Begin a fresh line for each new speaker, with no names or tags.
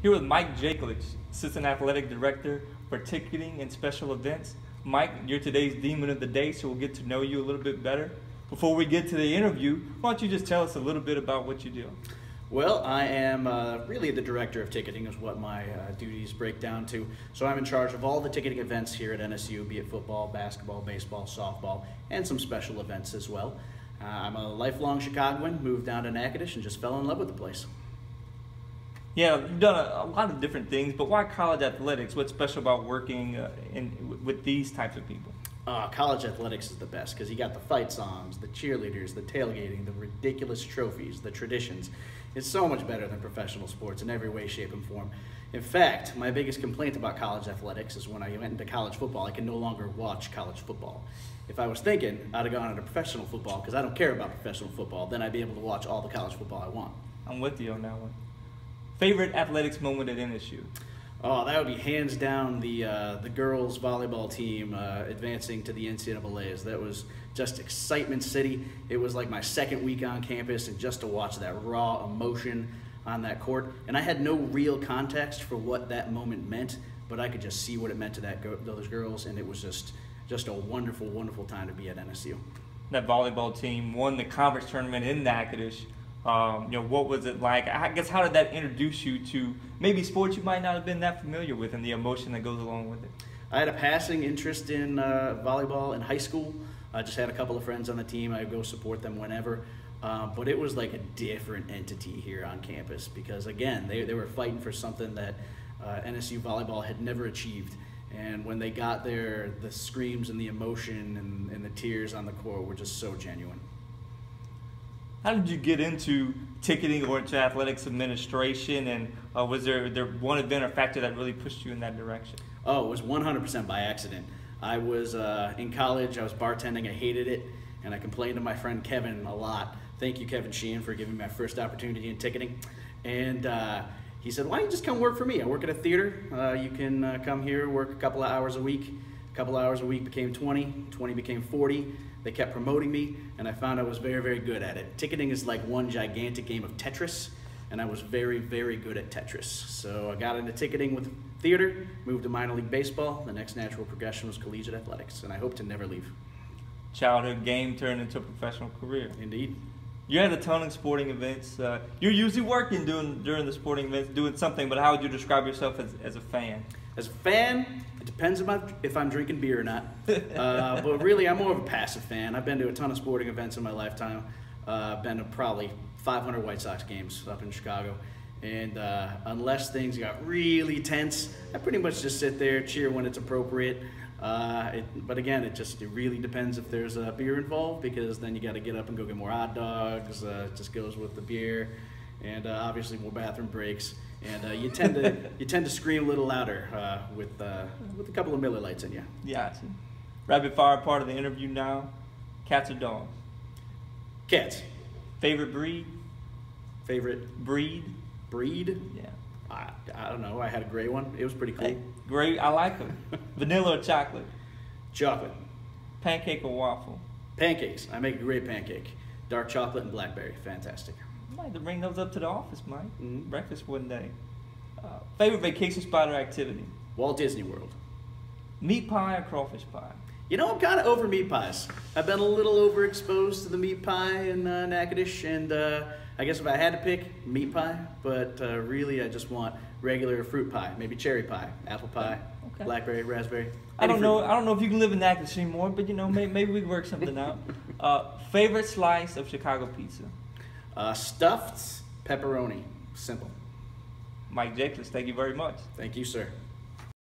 Here with Mike Jacklich, Assistant Athletic Director for Ticketing and Special Events. Mike, you're today's Demon of the Day, so we'll get to know you a little bit better. Before we get to the interview, why don't you just tell us a little bit about what you do?
Well, I am really the Director of Ticketing is what my duties break down to. So I'm in charge of all the ticketing events here at NSU, be it football, basketball, baseball, softball, and some special events as well. I'm a lifelong Chicagoan, moved down to Jacklich and just fell in love with the place.
Yeah, you've done a lot of different things, but why college athletics? What's special about working with these types of people?
College athletics is the best because you got the fight songs, the cheerleaders, the tailgating, the ridiculous trophies, the traditions. It's so much better than professional sports in every way, shape, and form. In fact, my biggest complaint about college athletics is when I went into college football, I can no longer watch college football. If I was thinking, I'd have gone into professional football because I don't care about professional football. Then I'd be able to watch all the college football I want.
I'm with you on that one. Favorite athletics moment at NSU?
Oh, that would be hands down the girls volleyball team advancing to the NCAAs. That was just excitement city. It was like my second week on campus, and just to watch that raw emotion on that court. And I had no real context for what that moment meant, but I could just see what it meant to those girls, and it was just a wonderful, wonderful time to be at NSU.
That volleyball team won the conference tournament in Jacklich. What was it like? I guess how did that introduce you to maybe sports you might not have been that familiar with and the emotion that goes along with it?
I had a passing interest in volleyball in high school. I just had a couple of friends on the team. I would go support them whenever. But it was like a different entity here on campus because, again, they were fighting for something that NSU volleyball had never achieved. And when they got there, the screams and the emotion and the tears on the court were just so genuine.
How did you get into ticketing or into athletics administration, and was there one event or factor that really pushed you in that direction?
Oh, it was 100% by accident. I was in college, I was bartending, I hated it, and I complained to my friend Kevin a lot. Thank you, Kevin Sheehan, for giving me my first opportunity in ticketing. And he said, why don't you just come work for me? I work at a theater. You can come here, work a couple of hours a week. A couple hours a week became 20, 20 became 40. They kept promoting me, and I found I was very, very good at it. Ticketing is like one gigantic game of Tetris, and I was very, very good at Tetris. So I got into ticketing with theater, moved to minor league baseball. The next natural progression was collegiate athletics, and I hope to never leave.
Childhood game turned into a professional career.
Indeed.
You're at a ton of sporting events. You're usually working during the sporting events, doing something, but how would you describe yourself as a fan?
As a fan, it depends if I'm drinking beer or not. But really, I'm more of a passive fan. I've been to a ton of sporting events in my lifetime. I've been to probably 500 White Sox games up in Chicago. And unless things got really tense, I pretty much just sit there, cheer when it's appropriate. But again, it really depends if there's a beer involved, because then you got to get up and go get more hot dogs. It just goes with the beer, and obviously more bathroom breaks. And you tend to scream a little louder with a couple of Miller Lights in you.
Yeah. Rapid fire part of the interview now. Cats or dogs?
Cats.
Favorite breed?
Favorite
breed?
Breed?
Yeah.
I don't know. I had a gray one. It was pretty cool.
Hey, great. I like them. Vanilla or chocolate?
Chocolate.
Pancake or waffle?
Pancakes. I make a great pancake. Dark chocolate and blackberry. Fantastic.
I might have to bring those up to the office, Mike. Breakfast one day. Favorite vacation spot or activity?
Walt Disney World.
Meat pie or crawfish pie?
You know, I'm kind of over meat pies. I've been a little overexposed to the meat pie in Natchitoches, and I guess if I had to pick, meat pie. But really, I just want regular fruit pie, maybe cherry pie, apple pie, okay. Blackberry, raspberry.
I don't know if you can live in Natchitoches anymore, but maybe we can work something out. Favorite slice of Chicago pizza?
Stuffed pepperoni. Simple.
Mike Jacklich, thank you very much.
Thank you, sir.